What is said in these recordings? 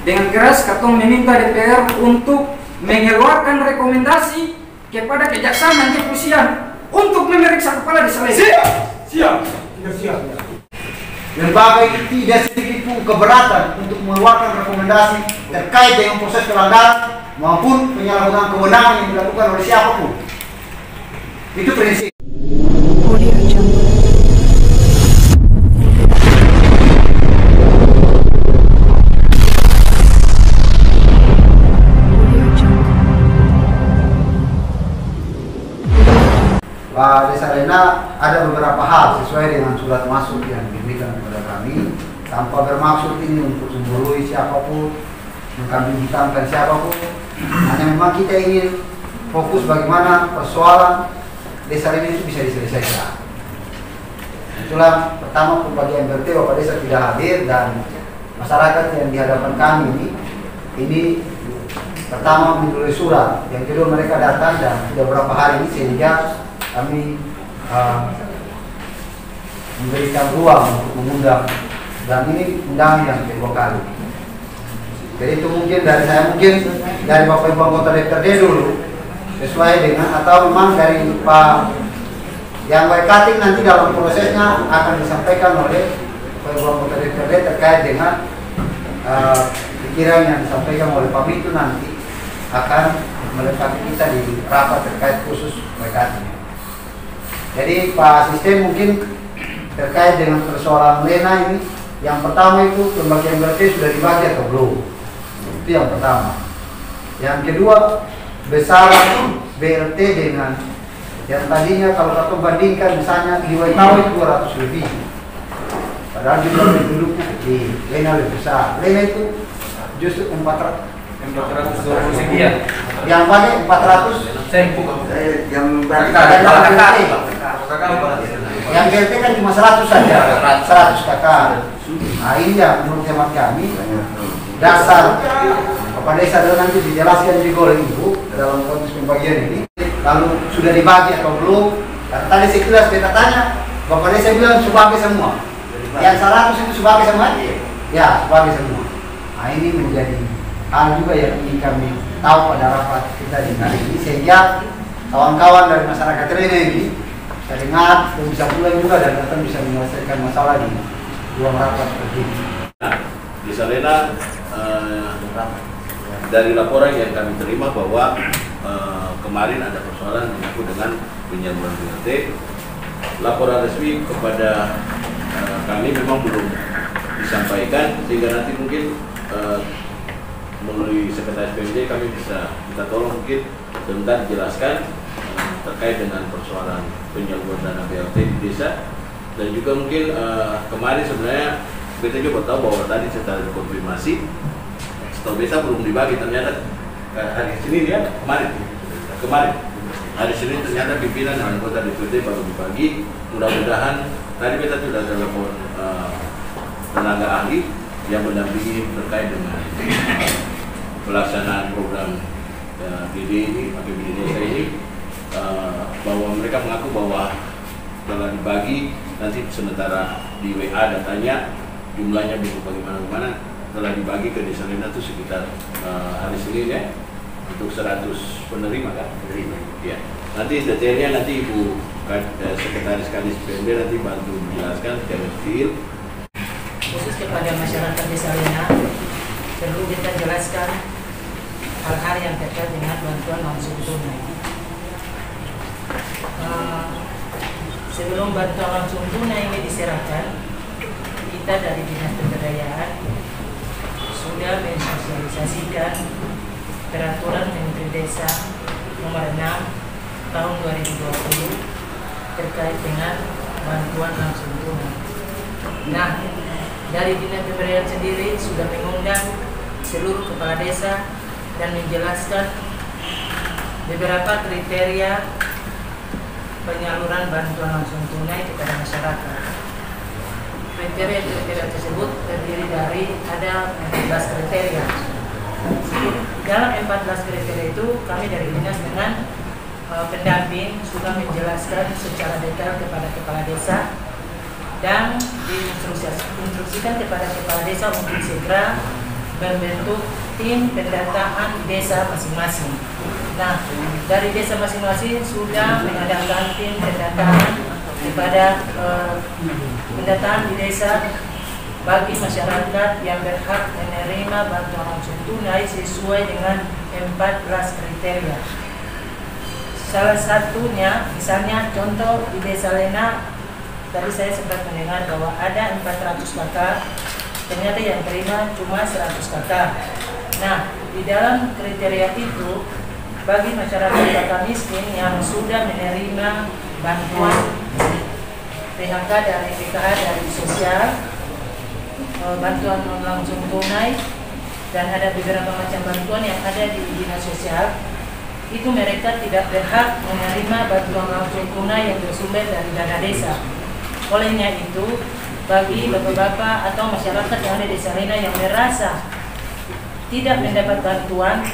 Dengan keras Katong meminta DPR untuk mengeluarkan rekomendasi kepada kejaksaan dan kepolisian untuk memeriksa kepala desa lain. Siap. Lembaga itu tidak sedikit pun keberatan untuk mengeluarkan rekomendasi terkait dengan proses pelanggaran maupun penyalahgunaan kewenangan yang dilakukan oleh siapapun. Itu prinsip. Pak Desa Lena ada beberapa hal sesuai dengan surat masuk yang diberikan kepada kami, tanpa bermaksud ini untuk memburuhi siapapun, mengkambing hitamkan siapapun. Hanya memang kita ingin fokus bagaimana persoalan Desa Lena itu bisa diselesaikan. Itulah pertama pembagian BRT Bapak Desa tidak hadir dan masyarakat yang di hadapan kami ini pertama menulis surat, yang kedua mereka datang dan sudah beberapa hari ini sehingga kami memberikan ruang untuk mengundang, dan ini undangan yang kedua kali. Jadi itu mungkin dari saya, mungkin dari Bapak Ibu anggota DPRD dulu sesuai dengan, atau memang dari Pak yang cutting nanti dalam prosesnya akan disampaikan oleh Bapak Ibu anggota DPRD terkait dengan pikiran yang disampaikan oleh Pak Mitu nanti akan melengkapi kita di rapat terkait khusus cutting. Jadi Pak Asisten mungkin terkait dengan persoalan Lena ini, yang pertama itu pembagian BRT sudah dibagi atau belum? Itu yang pertama. Yang kedua, besaran BRT dengan yang tadinya kalau kita bandingkan misalnya di Waitau itu 200 lebih, padahal jumlah penduduk di Lena lebih besar. Lena itu justru 420 sekian. Yang pakai 400 yang yang BRT kan cuma 100 saja, 100 kakak. Nah ini ya menurut hemat kami dasar Bapak Desa adalah nanti dijelaskan juga oleh Ibu dalam konteks pembagian ini. Lalu sudah dibagi atau belum? Karena tadi sekilas kita tanya, Bapak Desa bilang sebagai semua. Yang 100 itu sebagai semua? Ya, sebagai semua. Nah ini menjadi hal juga yang ingin kami tahu pada rapat kita di hari ini, sehingga kawan-kawan dari masyarakat Lena ini bisa dengar dan bisa pulang juga dan datang bisa menyelesaikan masalah di ruang rapat seperti ini. Desa Lena dari laporan yang kami terima bahwa kemarin ada persoalan menyangkut dengan penyaluran BRT. Laporan resmi kepada kami memang belum disampaikan, sehingga nanti mungkin melalui Sekretaris PMJ kami bisa kita tolong mungkin sebentar jelaskan terkait dengan persoalan penyaluran dana BRT di desa. Dan juga mungkin kemarin sebenarnya kita juga tahu bahwa tadi setelah dikonfirmasi setahu desa belum dibagi, ternyata hari Senin ya kemarin hari Senin ternyata pimpinan dan anggota DPRD baru dibagi. Mudah-mudahan tadi kita sudah telepon tenaga ahli yang mendampingi terkait dengan pelaksanaan program DD ini, APBD desa ini, bahwa mereka mengaku bahwa telah dibagi. Nanti sementara di WA datanya jumlahnya belum bagaimana telah dibagi ke Desa Lena itu sekitar hari Senin ya, untuk 100 penerima kan? Ya. Nanti detailnya nanti Ibu Sekretaris Kadis PMD nanti bantu menjelaskan secara detail. Khusus kepada masyarakat Desa Lena, perlu kita jelaskan hal-hal yang terkait dengan bantuan langsung tunai. Sebelum bantuan langsung tunai ini diserahkan, kita dari Dinas Pemberdayaan sudah mensosialisasikan Peraturan Menteri Desa Nomor 6 Tahun 2020 terkait dengan bantuan langsung tunai. Nah, dari Dinas Pemberdayaan sendiri sudah mengundang seluruh kepala desa dan menjelaskan beberapa kriteria penyaluran bantuan langsung tunai kepada masyarakat. Kriteria tersebut terdiri dari ada 14 kriteria. Dalam 14 kriteria itu kami dari dinas dengan pendamping sudah menjelaskan secara detail kepada kepala desa dan diinstruksikan kepada kepala desa untuk segera membentuk tim pendataan di desa masing-masing. Nah, dari desa masing-masing sudah mengadakan tim pendataan kepada pendataan di desa bagi masyarakat yang berhak menerima bantuan langsung tunai sesuai dengan 14 kriteria. Salah satunya, misalnya contoh di Desa Lena, tadi saya sempat mendengar bahwa ada 400 kakak, ternyata yang terima cuma 100 kakak. Nah, di dalam kriteria itu, bagi masyarakat kakak miskin yang sudah menerima bantuan PHK dari PKH dari sosial, bantuan langsung tunai, dan ada beberapa macam bantuan yang ada di dinas sosial, itu mereka tidak berhak menerima bantuan langsung tunai yang bersumber dari dana desa. Olehnya itu, bagi bapak-bapak atau masyarakat yang ada di Desa Lena yang merasa tidak mendapat bantuan,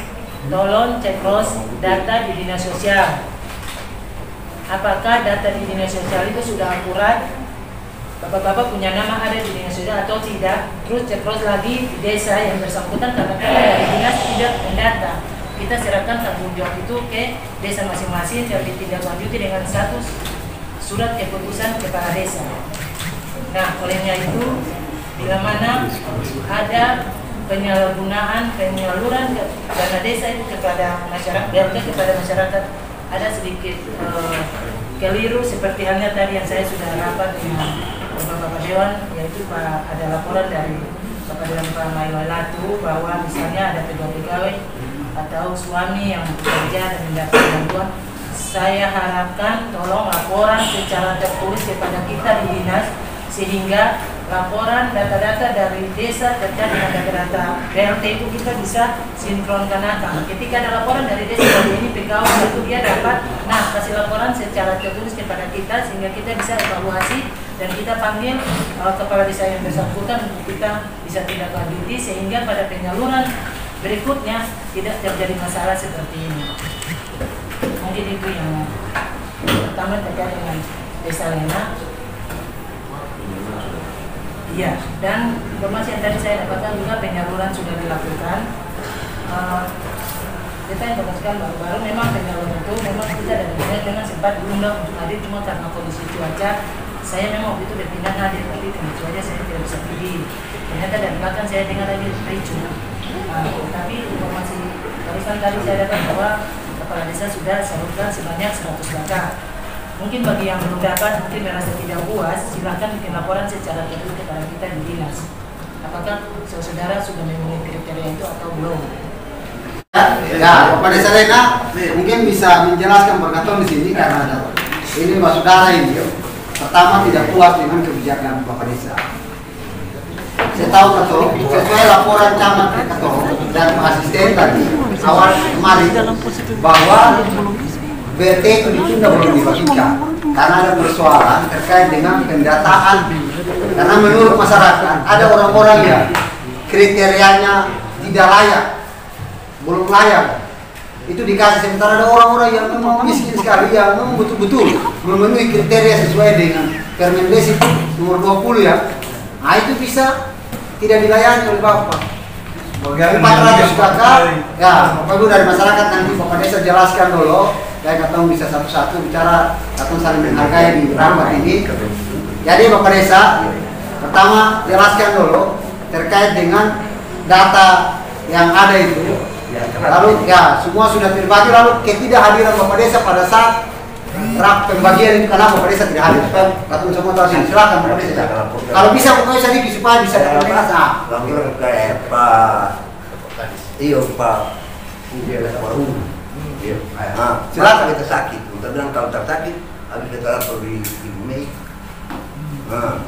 tolong cek terus data di dinas sosial. Apakah data di dinas sosial itu sudah akurat? Bapak-bapak punya nama ada di dinas sosial atau tidak? Terus cek terus lagi di desa yang bersangkutan, karena dari dinas tidak mendata. Kita serahkan tanggung jawab itu ke desa masing-masing dan ditindaklanjuti dengan status surat keputusan kepala desa. Nah, olehnya itu, bila mana ada penyalahgunaan penyaluran dana desa itu kepada masyarakat, BLT kepada masyarakat, ada sedikit keliru seperti halnya tadi yang saya sudah rapat dengan Bapak Dewan, yaitu ada laporan dari Bapak Dewan Pak Mailolatu bahwa misalnya ada pegawai atau suami yang bekerja dan mendapat bantuan. Saya harapkan tolong laporan secara tertulis kepada kita di dinas, sehingga laporan data-data dari desa terkait dengan data-data BLT itu kita bisa sinkronkan. Ketika ada laporan dari desa bahwa ini pegawai itu dia dapat, nah kasih laporan secara tertulis kepada kita sehingga kita bisa evaluasi dan kita panggil kepala desa yang bersangkutan untuk kita bisa tindak lanjuti sehingga pada penyaluran berikutnya tidak terjadi masalah seperti ini. Mungkin itu yang pertama terkait dengan Desa Lena. Iya, dan informasi yang tadi saya dapatkan juga penyaluran sudah dilakukan. Kita informasikan baru-baru memang penyaluran itu memang kita dari dinas dengan sempat diundang untuk hadir, cuma karena kondisi cuaca saya memang waktu itu berpindah hadir, tapi karena cuaca saya tidak bisa pergi. Ternyata dari belakang saya dengar lagi ricu. Tapi informasi barusan tadi saya dapat bahwa kepala desa sudah salurkan sebanyak 100 kakak. Mungkin bagi yang belum dapat, mungkin merasa tidak puas, silakan bikin laporan secara tertulis kepada kita di dinas. Apakah saudara sudah memenuhi kriteria itu atau belum? Ya, Bapak Desa Lena mungkin bisa menjelaskan berkatong di sini karena ada ini Pak Saudara ini. Pertama tidak puas dengan kebijakan Bapak Desa. Saya tahu Katong, sesuai laporan camat Katong dan asisten tadi awal kemarin bahwa BLT itu ditunda belum dibagikan karena ada persoalan terkait dengan pendataan. Karena menurut masyarakat ada orang-orang yang kriterianya tidak layak, belum layak, itu dikasih, sementara ada orang-orang yang memang miskin sekali yang memang betul-betul memenuhi kriteria sesuai dengan Permendes itu nomor 20 ya. Nah itu bisa tidak dilayani oleh Bapak. 400 kakak, ya Bapak Ibu dari masyarakat nanti Bapak Desa jelaskan dulu. Saya Katong bisa satu-satu bicara, Katong saling menghargai di rapat ini. Jadi Bapak Desa, pertama jelaskan dulu terkait dengan data yang ada itu. Lalu ya semua sudah terbagi, lalu ketidakhadiran Bapak Desa pada saat pembagian itu kenapa Bapak Desa tidak hadir? Katong semua tahu sini, silakan Bapak Desa. Kalau bisa Bapak Desa sedikit supaya bisa terasa. Langsung ke Pak, iya Pak. Nah, silakan kita sakit. Kita bilang kalau tersakit, habis kita lapor di Mei. Nah,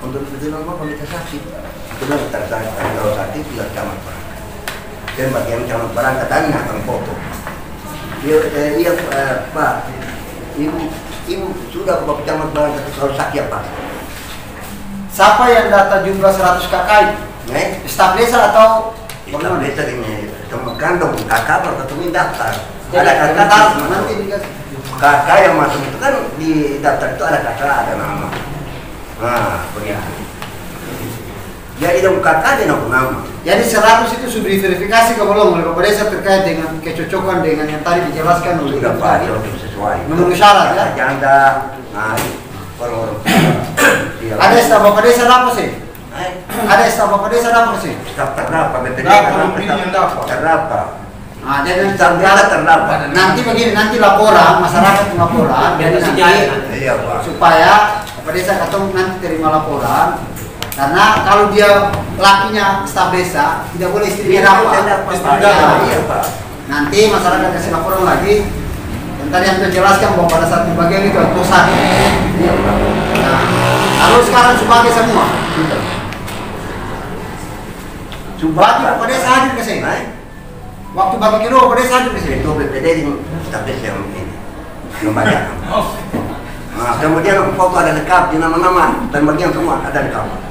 untuk kita bilang apa kita sakit? Kita bilang tersakit. Kalau sakit tidak camat barang. Dan bagian camat barang katanya akan foto. Iya Pak, ibu sudah Bapak camat barang kalau sakit Pak. Siapa yang data jumlah 100 kakak? Staf desa atau Staf desa ini? Kandung kakak baru ketemu daftar. Jadi, ada kakak nanti dikasih. Kakak yang masuk itu kan di daftar itu ada kakak, ada nama. Nah, begitu. Jadi dong kakak dia nama. Jadi 100 itu sudah diverifikasi ke belum oleh Bapak Desa terkait dengan kecocokan dengan yang tadi dijelaskan oleh Sudah Pak, cocok sesuai. memenuhi syarat ya. Janda, nah, orang Ada staf Bapak Desa apa sih? Ada staf Bapak Desa apa sih? Staf terdapat, BPD yang dapat. terdapat. Nah, jadi Staf desa terdapat. nanti begini, nanti laporan masyarakat laporan, jadi nanti Iya Pak. supaya Bapak Desa atau nanti terima laporan. Karena kalau dia lakinya staf desa, tidak boleh istrinya dapat. Iya Pak. Nanti masyarakat kasih laporan lagi. Dan tadi yang sudah jelaskan bahwa pada saat pembagian itu ada dosa. Nah, kalau sekarang sebagai semua, bagi Bapak Desa hadir ke sini. Waktu bagi kilo Bapak Desa hadir ke sini. Itu BPD di staf desa yang ini. Membayar. Nah, kemudian foto ada lengkap di nama-nama dan bagian semua ada lengkap.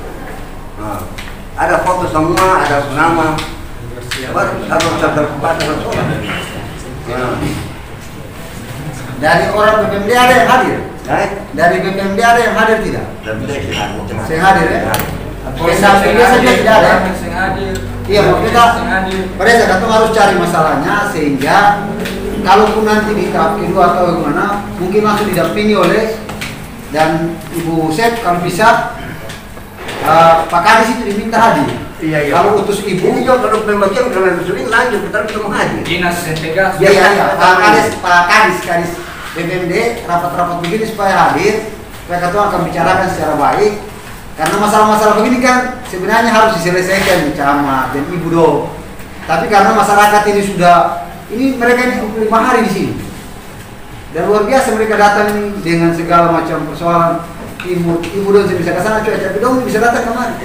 Nah, ada foto semua, ada nama. Baru satu terkuat Dari orang BPMD ada yang hadir. Dari BPMD ada yang hadir tidak? Saya hadir ya. Pendampingnya saja tidak ada. Iya, kita pada saat itu harus cari masalahnya sehingga kalaupun nanti di tahap kedua atau bagaimana mungkin langsung didampingi oleh dan Ibu Sep kalau bisa Pak Kadis itu diminta hadir. Iya. Kalau utus ibu, Ini juga kalau pembagian karena sulit lanjut kita bisa menghadir. Dinas Sentegas. iya. Pak Kadis BPMD rapat-rapat begini supaya hadir, supaya ketua akan bicarakan secara baik. Karena masalah-masalah begini kan sebenarnya harus diselesaikan di camat dan ibu do. Tapi karena masyarakat ini mereka ini 25 hari di sini. Dan luar biasa mereka datang ini dengan segala macam persoalan. Ibu dong bisa ke sana, cuaca dong bisa datang kemari.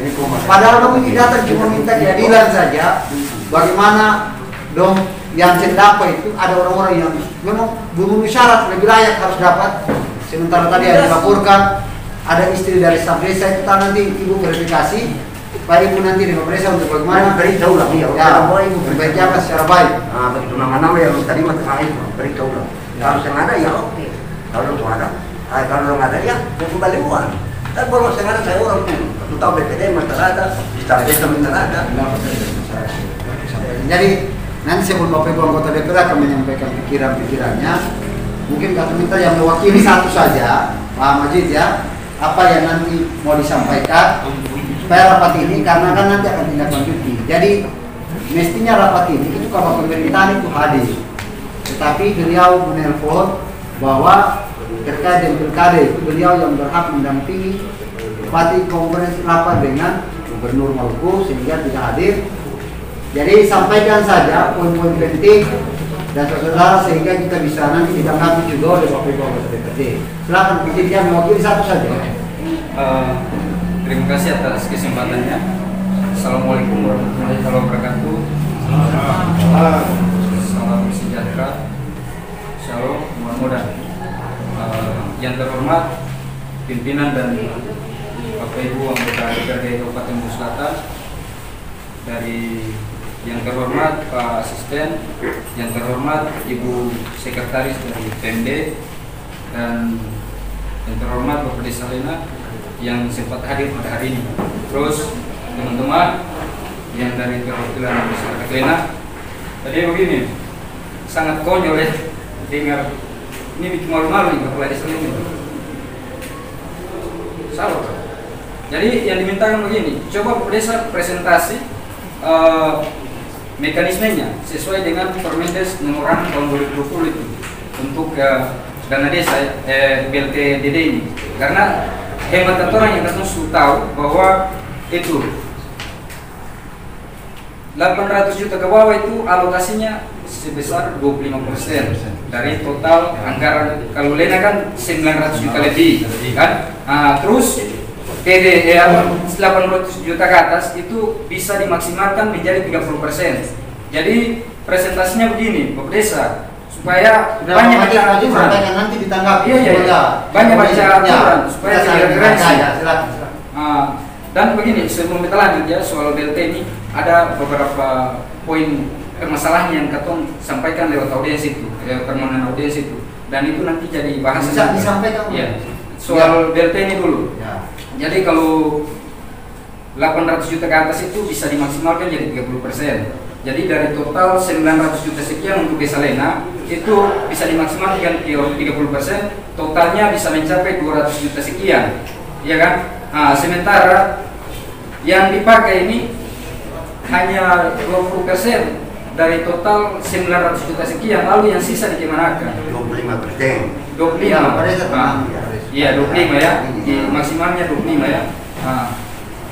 Padahal dong ini datang cuma minta keadilan saja. Bagaimana dong yang terdampak itu ada orang-orang yang memang memenuhi syarat lebih layak harus dapat. Sementara tadi ada dilaporkan ada istri dari staf desa itu nanti ibu verifikasi. Pak Ibu nanti di Bapak Desa untuk bagaimana beritahu lah dia. Ya, berbicara secara baik. Nah, begitu nama-nama yang tadi mah itu beritahu lah. Kalau yang ada ya oke. Kalau itu ada. Kalau nggak ada ya kembali uang. Tapi kalau sekarang saya orang pun, aku tahu BPD minta ada, staf desa minta ada. Jadi nanti sebelum Bapak Ibu anggota DPR akan menyampaikan pikiran-pikirannya. Mungkin kata minta yang mewakili satu saja, Pak Majid ya, apa yang nanti mau disampaikan supaya rapat ini karena kan nanti akan tindak lanjuti. Jadi mestinya rapat ini itu kalau pemerintahan itu hadir, tetapi beliau menelpon bahwa terkait dengan pilkada itu beliau yang berhak mendampingi bupati konferensi rapat dengan gubernur Maluku sehingga tidak hadir. Jadi sampaikan saja poin-poin penting dan saudara sehingga kita bisa nanti ditanggapi juga oleh Bapak Ibu anggota DPRD. Silakan mungkin dia mewakili satu saja. Terima kasih atas kesempatannya. Assalamualaikum warahmatullahi wabarakatuh. Salam sejahtera. Shalom, mudah-mudahan. Yang terhormat pimpinan dan Bapak Ibu anggota DPRD Kabupaten Bulu Selatan, dari yang terhormat Pak Asisten, yang terhormat Ibu Sekretaris dari PMD, dan yang terhormat Bapak Desa Lena yang sempat hadir pada hari ini. Terus teman-teman yang dari perwakilan masyarakat Lena. Tadi begini, sangat konyol ya dengar ini bikin malu-malu nih Bapak Desa Lena. Salah. Jadi yang dimintakan begini, coba Bapak Desa presentasi mekanismenya sesuai dengan Permendes nomor 6 tahun 2020 itu untuk dana desa BLT-DD ini. Karena hemat kata orang yang sudah tahu bahwa itu 800 juta ke bawah itu alokasinya sebesar 25% dari total anggaran. Kalau Lena kan 900 juta lebih kan. Terus PD 800 juta ke atas itu bisa dimaksimalkan menjadi 30%. Jadi presentasinya begini, Bapak Desa, supaya banyak baca aturan. Nanti ditanggapi. Iya. Banyak baca aturan supaya tidak regresi. Dan begini, sebelum kita lanjut ya soal BLT ini ada beberapa poin permasalahan yang Ketum sampaikan lewat audiens itu, permohonan audiens itu, dan itu nanti jadi bahasan. Bisa disampaikan. Ya. Soal BLT ini dulu. Ya. Jadi kalau 800 juta ke atas itu bisa dimaksimalkan jadi 30%. Jadi dari total 900 juta sekian untuk Desa Lena itu bisa dimaksimalkan 30%, totalnya bisa mencapai 200 juta sekian, ya kan? Nah, sementara yang dipakai ini hanya 20% dari total 900 juta sekian, lalu yang sisa dikemanakan? 25%. 25. Iya, 25 ya. Maksimalnya 25 ya. Nah,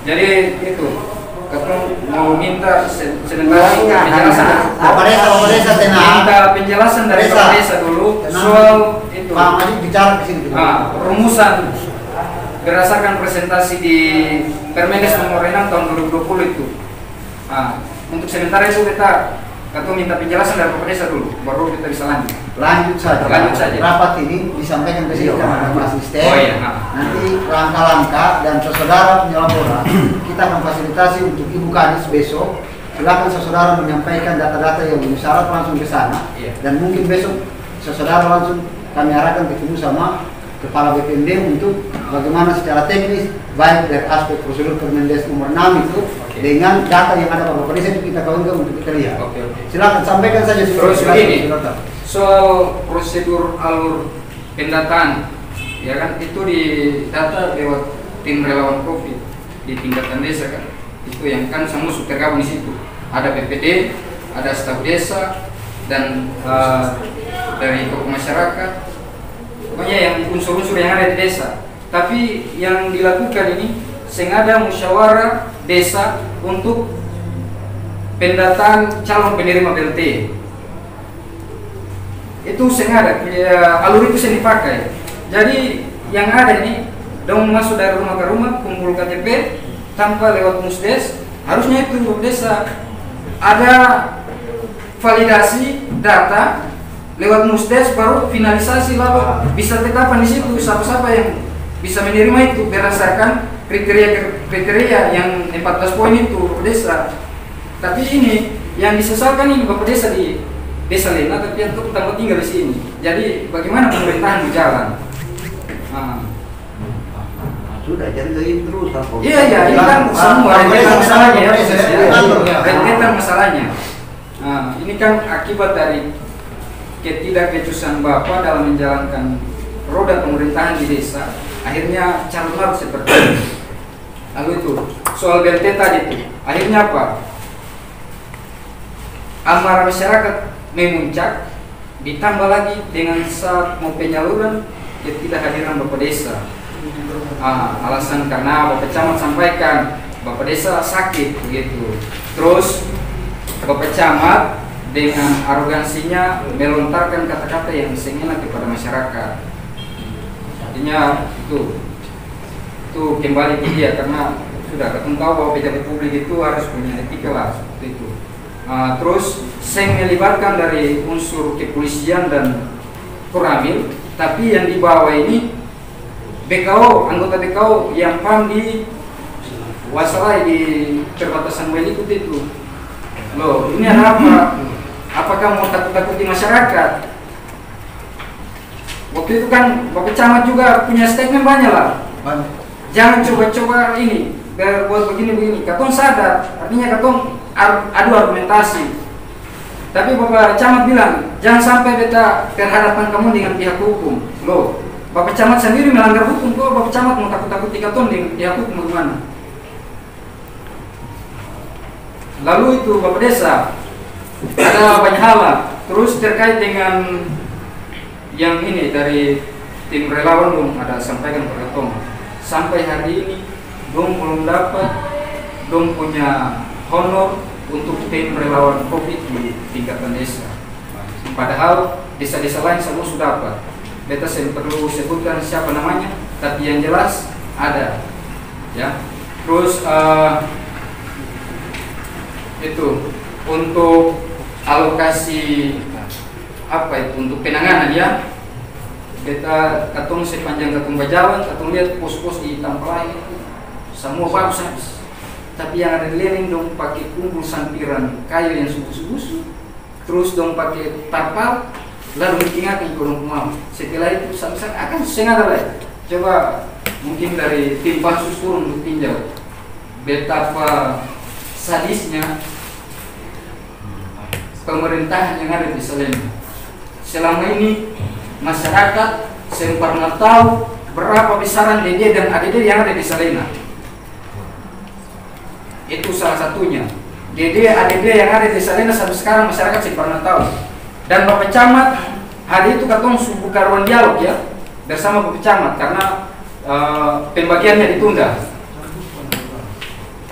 jadi itu Ketua mau minta sebentar penjelasan. Minta penjelasan dari Bapak Desa dulu soal itu. Pak Madi bicara ke sini. Rumusan berdasarkan presentasi di Permendes nomor 6 tahun 2020 itu. Untuk sementara itu kita minta penjelasan dari Bapak Desa dulu, baru kita bisa lanjut. Lanjut saja. Rapat ini disampaikan ke sini sama Mas Asisten. Oh iya. Nanti langkah-langkah dan saudara punya laporan kita akan fasilitasi untuk Ibu Kadis besok. Silakan saudara menyampaikan data-data yang memenuhi syarat langsung ke sana. Iya. Dan mungkin besok saudara langsung kami arahkan ketemu sama Kepala BPND untuk bagaimana secara teknis baik dari aspek prosedur Permendes nomor 6 itu dengan data yang ada Bapak Desa itu kita kawinkan untuk kita lihat. Silakan sampaikan saja. Terus begini, soal prosedur alur pendataan, ya kan itu didata lewat tim relawan COVID di tingkatan desa kan, itu yang kan semua tergabung di situ. Ada PPD, ada staf desa dan dari tokoh masyarakat. Pokoknya yang unsur-unsur yang ada di desa. Tapi yang dilakukan ini sengaja musyawarah desa untuk pendataan calon penerima BLT. Itu sengaja alur itu yang dipakai. Jadi yang ada ini dong masuk dari rumah ke rumah, kumpul KTP tanpa lewat musdes. Harusnya itu desa ada validasi data lewat musdes, baru finalisasi, lalu bisa tetapkan di situ siapa-siapa yang bisa menerima itu berdasarkan kriteria yang 14 poin itu desa. Tapi ini yang disesalkan ini Bapak Desa di Desa Lena, tapi yang tetap tinggal di sini. Jadi bagaimana pemerintahan berjalan? Sudah jangan terus. Iya, ini kan semua rentetan masalahnya ya. Rentetan masalahnya. Ini kan akibat dari ketidakbecusan Bapak dalam menjalankan roda pemerintahan di desa, akhirnya carut-marut seperti ini. Lalu itu soal BLT tadi itu, akhirnya apa? Amarah masyarakat memuncak, ditambah lagi dengan saat mau penyaluran ketidakhadiran Bapak Desa. Alasan karena Bapak Camat sampaikan Bapak Desa sakit begitu. Terus Bapak Camat dengan arogansinya melontarkan kata-kata yang seenak kepada masyarakat. Artinya itu kembali ke dia, karena sudah kita tahu bahwa pejabat publik itu harus punya etika lah seperti itu. Terus saya melibatkan dari unsur kepolisian dan Koramil, tapi yang dibawa ini BKO, anggota BKO yang PAM di Wasalai di perbatasan Welikut itu. Loh, ini ada apa? Apakah mau takut-takuti masyarakat? Waktu itu kan Bapak Camat juga punya statement banyak lah. Jangan coba-coba ini buat begini-begini. Katong sadar, artinya katong adu argumentasi. Tapi Bapak Camat bilang, jangan sampai beta terhadapkan kamu dengan pihak hukum. Loh, Bapak Camat sendiri melanggar hukum, kok Bapak Camat mau takut-takuti katong dengan pihak hukum bagaimana? Lalu itu Bapak Desa ada banyak hal lah. Terus terkait dengan yang ini dari tim relawan dong ada sampaikan ke Tom. Sampai hari ini dong belum dapat dong punya honor untuk tim relawan COVID di tingkatan desa. Padahal desa-desa lain semua sudah dapat. Beta saya perlu sebutkan siapa namanya, tapi yang jelas ada. Ya. Terus itu untuk alokasi apa itu untuk penanganan ya, kita katong sepanjang katong berjalan katong lihat pos-pos di Tampelai semua bagus habis, tapi yang ada di lereng dong pakai kumpul sampiran kayu yang subuh-subuh, terus dong pakai tapal lalu mengingatkan kolom mau. Setelah itu akan sengaja lah. Coba mungkin dari tim pansus turun untuk tinjau betapa sadisnya pemerintahan yang ada di Salena. Selama ini masyarakat saya pernah tahu berapa besaran DD dan ADD yang ada di Salena. Itu salah satunya. DD ADD yang ada di Salena sampai sekarang masyarakat saya pernah tahu. Dan Bapak Camat hari itu katong buka ruang dialog ya bersama Bapak Camat karena pembagiannya ditunda.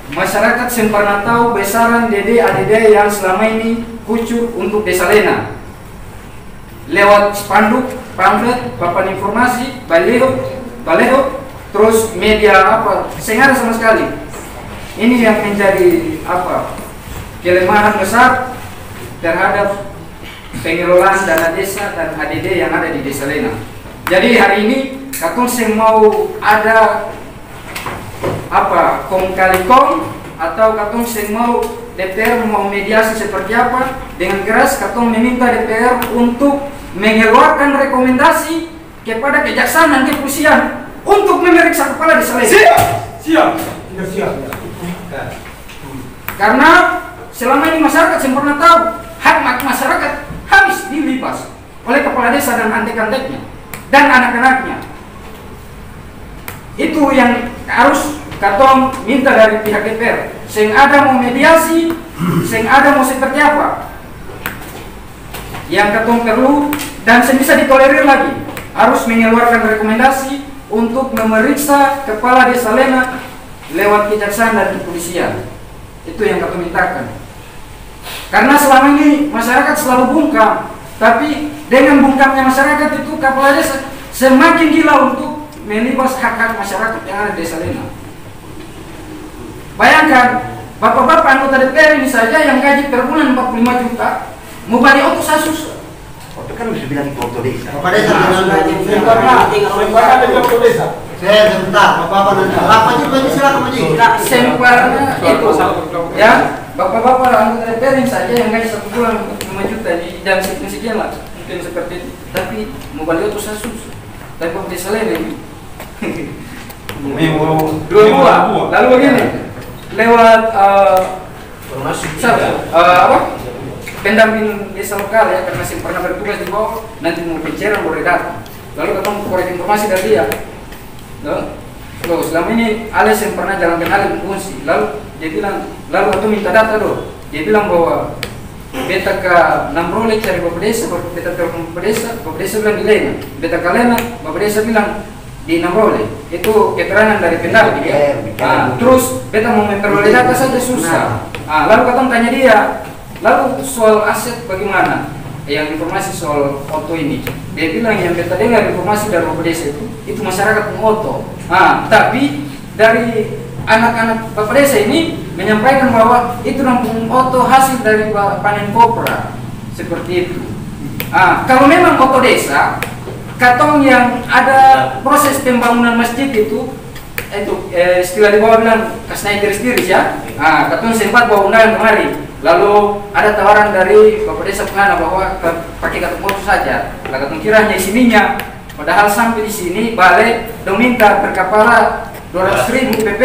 Masyarakat saya pernah tahu besaran DD ADD yang selama ini kucur untuk Desa Lena lewat spanduk, pamflet, papan informasi, baleho, terus media apa, saya ada sama sekali. Ini yang menjadi apa kelemahan besar terhadap pengelolaan dana desa dan ADD yang ada di Desa Lena. Jadi hari ini katong saya mau ada apa kong kali kong atau katong saya mau DPR mau mediasi seperti apa dengan keras katong meminta DPR untuk mengeluarkan rekomendasi kepada kejaksaan dan kepolisian untuk memeriksa kepala Desa Lena. Siap. Karena selama ini masyarakat sempurna tahu hak masyarakat habis dilibas oleh kepala desa dan antek-anteknya dan anak-anaknya. Itu yang harus katong minta dari pihak DPR. Sing ada mau mediasi, sing ada mau seperti apa yang katong perlu dan sing bisa ditolerir lagi harus mengeluarkan rekomendasi untuk memeriksa kepala Desa Lena lewat kejaksaan dan kepolisian. Itu yang katong mintakan. Karena selama ini masyarakat selalu bungkam, tapi dengan bungkamnya masyarakat itu kepala desa semakin gila untuk melibas hak-hak masyarakat yang ada di Desa Lena. Bayangkan, bapak-bapak anggota DPR ini saja yang gaji per bulan 45 juta, mau balik auto sasus. Itu kan bisa bilang itu auto desa. Bapak desa saya sebentar, Bapak nanti. Apa juga ini silakan Maji. Semparnya itu ya, bapak-bapak anggota DPR ini saja yang gaji 1 bulan 45 juta di jam sekian lah, mungkin seperti itu. Tapi mau balik auto sasus, tapi Bapak Desa Lena ini. Lalu begini, lewat pendamping desa lokal ya, karena saya pernah bertugas di bawah, nanti mau bicara boleh datang. Lalu ketemu korek informasi dari dia. Loh, selama ini Ales yang pernah jalankan hal fungsi. Lalu dia bilang, lalu aku minta data loh. Dia bilang bahwa beta ke Namrole cari Bapak Desa, beta telepon Bapak Desa bilang di Lena. Beta ke Lena, Bapak Desa bilang di Namrole. Itu keterangan dari pendamping ya. Terus beta mau memperoleh data saja susah. Lalu katong tanya dia, lalu soal aset bagaimana? Yang informasi soal auto ini, dia bilang yang beta dengar informasi dari Bapak Desa itu masyarakat mengoto. Tapi dari anak-anak Bapak Desa ini menyampaikan bahwa itu nampung auto hasil dari panen kopra seperti itu. Kalau memang auto desa, katong yang ada proses pembangunan masjid itu istilah di bawah bilang kasnai tiris-tiris ya. Katong sempat bawa undangan kemari. Lalu ada tawaran dari Bapak Desa Pengana bahwa pakai kartu motor saja. Lah katong kira hanya isininya. Padahal sampai di sini balik dong minta berkapara 200.000 PP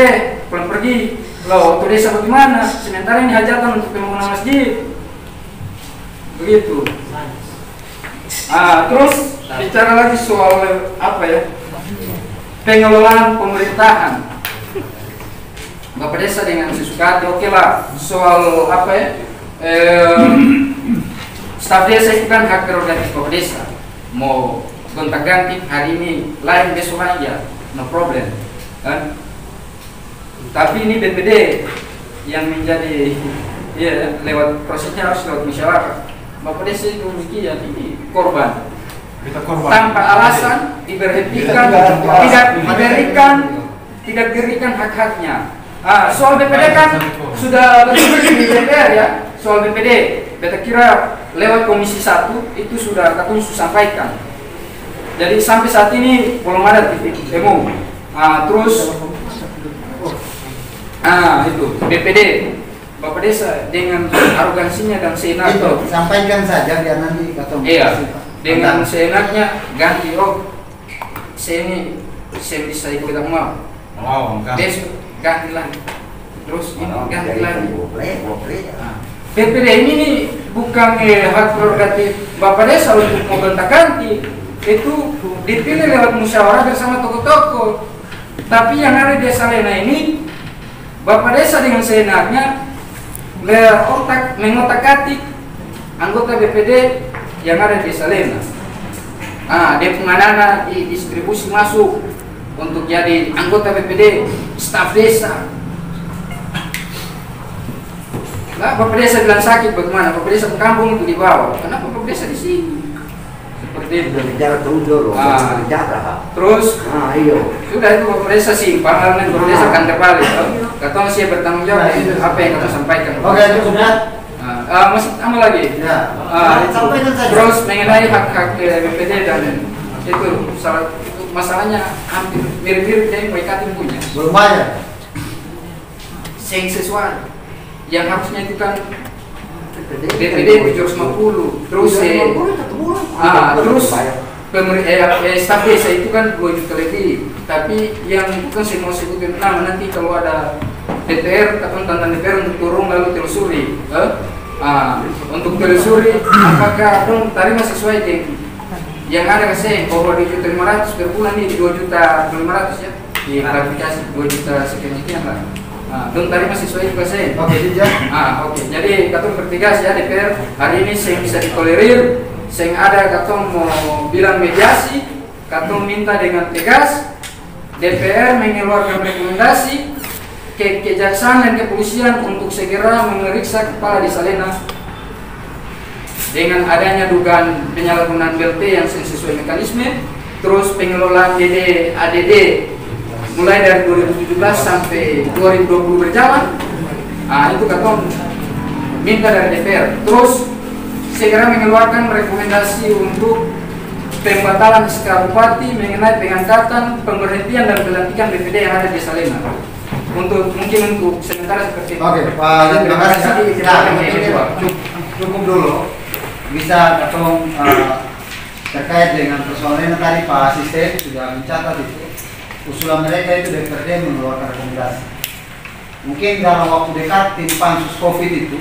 pulang pergi. Loh, auto desa bagaimana? Sementara ini hajatan untuk pembangunan masjid. Begitu. Terus bicara lagi soal apa ya? Pengelolaan pemerintahan. Bapak Desa dengan sesuka hati, oke lah. Soal apa ya? Staf desa itu kan hak prerogatif Bapak Desa. Mau gonta-ganti hari ini lain besok aja, no problem. Kan? Tapi ini BPD yang menjadi ya lewat prosesnya harus lewat musyawarah. Bapak Desa itu demikian, ini korban. Tanpa alasan diberhentikan, tidak diberikan hak-haknya. Soal BPD kan sudah berdiskusi di DPR ya. Soal BPD, beta kira lewat Komisi 1 itu sudah katong sampaikan. Jadi sampai saat ini belum ada titik temu. Terus itu BPD Bapak Desa dengan arogansinya dan seenaknya. Sampaikan saja biar nanti katong. Iya. Dengan seenaknya ganti saya ini saya bisa ikut mau. Besok ganti lagi. terus ini ganti lagi. Nah, PPD ini nih bukan hak prerogatif Bapak Desa untuk mau gonta-ganti, itu dipilih lewat musyawarah bersama tokoh-tokoh. Tapi yang ada di Desa Lena ini, Bapak Desa dengan seenaknya mengotak-atik anggota BPD yang ada di Desa Lena. Nah, dia pengadaan distribusi masuk untuk jadi anggota BPD, staf desa. Lah, Bapak Desa bilang sakit bagaimana? Bapak Desa ke kampung itu dibawa. Kenapa Bapak Desa di sini? Seperti itu. Bicara dulu, bicara. Terus, Iya. sudah itu Bapak Desa simpang, lalu Bapak Desa akan terbalik. Kata masih bertanggung jawab apa yang kamu sampaikan. Oke, cukup ya. Masih sama lagi. Ya. Sampaikan saja. Terus mengenai hak-hak BPD dan itu masalahnya hampir mirip-mirip dengan Waikatim punya. Belum banyak. Sing sesuai yang harusnya itu kan BPD 750 terus terus staf desa itu kan 2 juta lebih, tapi yang itu kan saya mau sebutin nanti kalau ada DPR atau tentang DPR untuk turun lalu telusuri untuk telusuri apakah dong tarif sesuai dengan yang ada kasih bahwa 2.500.000 per bulan ini 2.500.000 ya di klarifikasi 2 juta sekian lah. Dong tadi masih sesuai juga saya. Oke, ya. Oke. Jadi katong bertiga ya DPR hari ini saya bisa ditolerir, saya ada katong mau bilang mediasi, katong minta dengan tegas DPR mengeluarkan rekomendasi ke kejaksaan dan kepolisian untuk segera memeriksa kepala Desa Lena dengan adanya dugaan penyalahgunaan BLT yang sesuai mekanisme, terus pengelolaan ADD mulai dari 2017 sampai 2020 berjalan. Itu katong minta dari DPR. Terus segera mengeluarkan rekomendasi untuk pembatalan SK Bupati mengenai pengangkatan, pemberhentian dan pelantikan BPD yang ada di Desa Lena. Mungkin untuk sementara seperti itu. Oke, Pak, terima kasih. Cukup dulu. Bisa katong terkait dengan persoalan tadi Pak Asisten sudah mencatat itu. Usulan mereka itu DPRD mengeluarkan rekomendasi. Mungkin dalam waktu dekat tim pansus COVID itu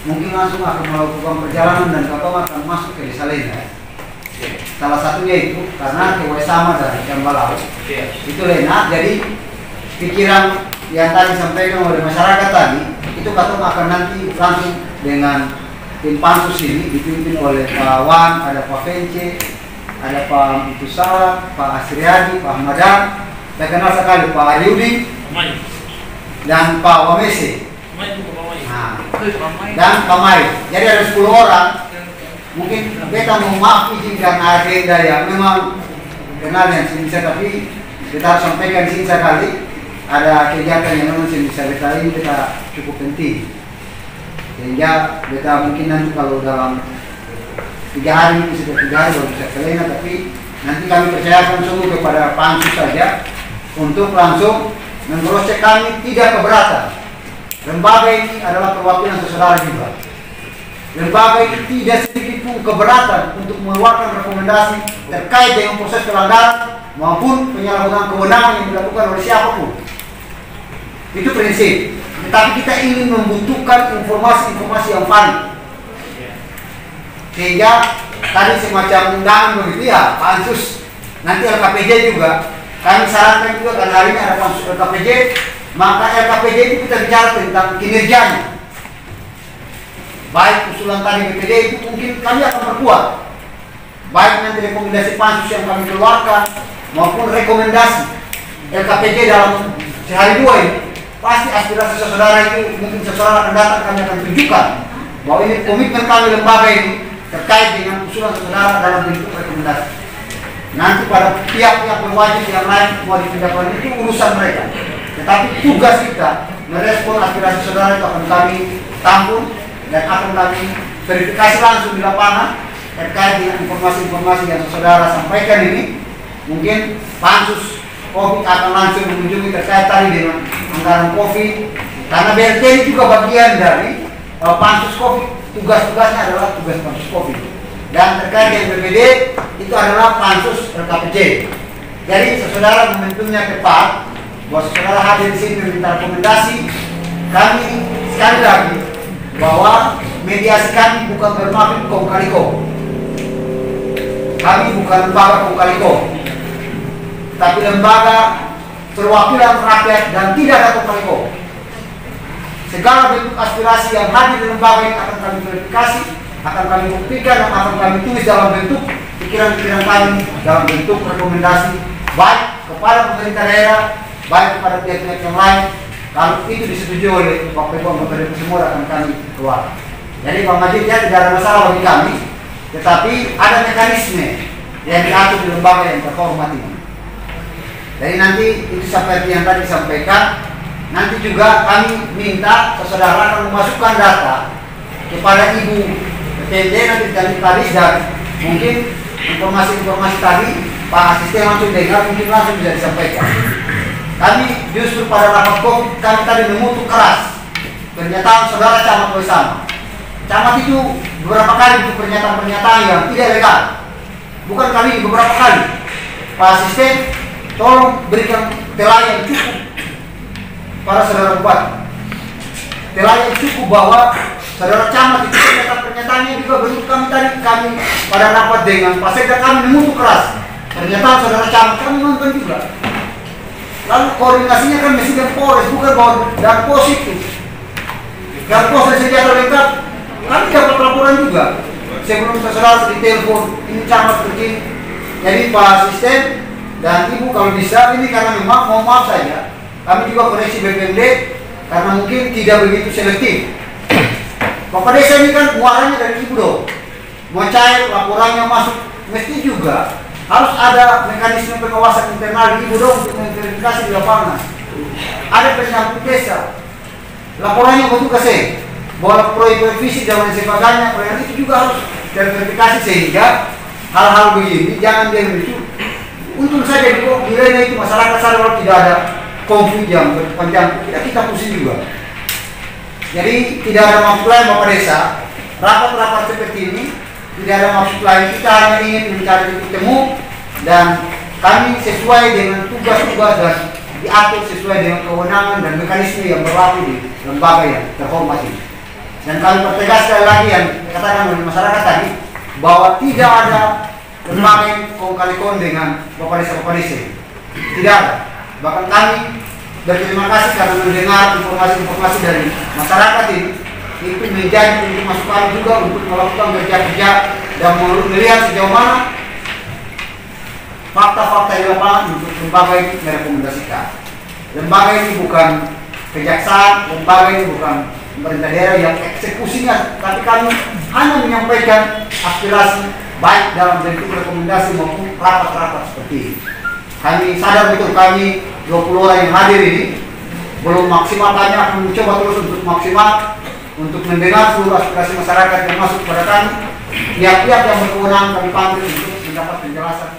mungkin langsung akan melakukan perjalanan dan katong akan masuk ke Desa Lena. Salah satunya itu karena kewajiban sama dari Jambalau itu Lena. Jadi pikiran yang tadi disampaikan oleh masyarakat tadi itu katong akan nanti langsung dengan tim pansus ini dipimpin oleh Pak Wan, ada Pak Vence, ada Pak Itusala, Pak Asriadi, Pak Ahmadan, saya kenal sekali Pak Ayudi dan Pak Wamese dan Pak Mai. Jadi ada 10 orang. Mungkin kita mau maaf izin karena agenda yang memang kenal yang bisa, tapi kita harus sampaikan di sini sekali ada kegiatan yang memang bisa kita ini kita cukup penting. Sehingga kita mungkin nanti kalau dalam 3 hari ini sudah 3 hari baru bisa kelena, tapi nanti kami percayakan sungguh kepada pansus saja untuk langsung mengcross-check. Kami tidak keberatan. Lembaga ini adalah perwakilan saudara juga. Lembaga ini tidak sedikit pun keberatan untuk mengeluarkan rekomendasi terkait dengan proses pelanggaran maupun penyalahgunaan kewenangan yang dilakukan oleh siapapun. Itu prinsip. Tetapi kita ingin membutuhkan informasi-informasi yang valid. Sehingga tadi semacam undangan begitu ya, pansus nanti LKPJ juga kami sarankan juga karena hari ini ada pansus LKPJ, maka LKPJ itu kita bicara tentang kinerjanya. Baik usulan tadi BPD itu mungkin kami akan perkuat, baik nanti rekomendasi pansus yang kami keluarkan maupun rekomendasi LKPJ dalam sehari 2 ini. Pasti aspirasi saudara itu mungkin saudara akan datang, kami akan tunjukkan bahwa ini komitmen kami lembaga ini terkait dengan usulan saudara dalam bentuk rekomendasi. Nanti pada pihak-pihak berwajib yang lain mau dipindahkan itu urusan mereka. Tetapi tugas kita merespon aspirasi saudara itu akan kami tampung dan akan kami verifikasi langsung di lapangan terkait dengan informasi-informasi yang saudara sampaikan ini. Mungkin pansus COVID akan langsung mengunjungi terkait tadi dengan anggaran COVID, karena BLT ini juga bagian dari pansus COVID. Tugas-tugasnya adalah tugas pansus COVID. Dan terkait dengan BPD itu adalah pansus LKPJ. Jadi saudara momentumnya tepat bahwa saudara hadir di sini meminta rekomendasi kami sekali lagi bahwa mediasi kami bukan bermaksud kong kali kong. Kami bukan lembaga kong kali kong, tapi lembaga perwakilan rakyat dan tidak ada kong kali kong. Segala bentuk aspirasi yang hadir di lembaga ini akan kami verifikasi, akan kami buktikan, dan akan kami tulis dalam bentuk pikiran-pikiran kami, dalam bentuk rekomendasi baik kepada pemerintah daerah, baik kepada pihak-pihak yang lain. Kalau itu disetujui oleh Bapak Ibu anggota DPR semua akan kami keluar. Jadi Pak Majid ya tidak ada masalah bagi kami, tetapi ada mekanisme yang diatur di lembaga yang terhormat ini. Jadi nanti itu seperti yang tadi disampaikan, nanti juga kami minta saudara akan memasukkan data kepada Ibu PPD nanti dari tadi, dan mungkin informasi-informasi tadi Pak Asisten langsung dengar, mungkin langsung bisa disampaikan. Kami justru pada rapat kami tadi mengutuk keras pernyataan saudara Camat bersama. Camat itu beberapa kali itu pernyataan-pernyataan yang tidak legal. Bukan kali, beberapa kali. Pak Asisten, tolong berikan telah yang cukup para saudara bupati. Telah yang cukup bahwa saudara Camat itu pernyataan-pernyataannya juga bentuk kami pada rapat dengan Pak Sekda kami mengutuk keras pernyataan saudara Camat, kami nonton juga. Lalu koordinasinya kan mesti dengan Polres, bukan bahwa dan pos itu. Dan pos dan senjata lengkap, kami dapat laporan juga. Sebelum saudara ditelepon, ini Camat begini. Jadi Pak Asisten dan Ibu kalau bisa, ini karena memang mohon maaf saja, kami juga koreksi BPMD karena mungkin tidak begitu selektif. Bapak Desa ini kan muaranya dari Ibu dong, mau cair laporannya masuk, mesti juga harus ada mekanisme pengawasan internal di Ibu dong untuk memverifikasi di lapangan. Ada penyamping desa, laporannya betul kasih bahwa proyek revisi dan lain sebagainya, proyek itu juga harus terverifikasi sehingga hal-hal begini jangan dia lucu. Untung saja di wilayah itu masyarakat sadar kalau tidak ada konflik yang berpanjang, kita pusing juga. Jadi tidak ada maksud lain Bapak Desa, rapat-rapat seperti ini tidak ada maksud lain, kita hanya ingin mencari titik temu dan kami sesuai dengan tugas-tugas dan diatur sesuai dengan kewenangan dan mekanisme yang berlaku di lembaga yang terhormat ini. Dan kami pertegas sekali lagi yang dikatakan oleh masyarakat tadi bahwa tidak ada lembaga yang kong-kali-kong dengan Bapak Desa. Tidak ada. Bahkan kami berterima kasih karena mendengar informasi-informasi dari masyarakat ini. Itu menjadi untuk masukan juga untuk melakukan kerja-kerja dan melihat sejauh mana fakta-fakta di lapangan untuk lembaga ini merekomendasikan. Lembaga ini bukan kejaksaan, lembaga ini bukan pemerintah daerah yang eksekusinya, tapi kami hanya menyampaikan aspirasi baik dalam bentuk rekomendasi maupun rapat-rapat seperti ini. Kami sadar betul kami 20 orang yang hadir ini belum maksimal, kami akan mencoba terus untuk maksimal untuk mendengar seluruh aspirasi masyarakat yang masuk kepada kami. Pihak-pihak yang berkewenangan kami panggil untuk mendapat penjelasan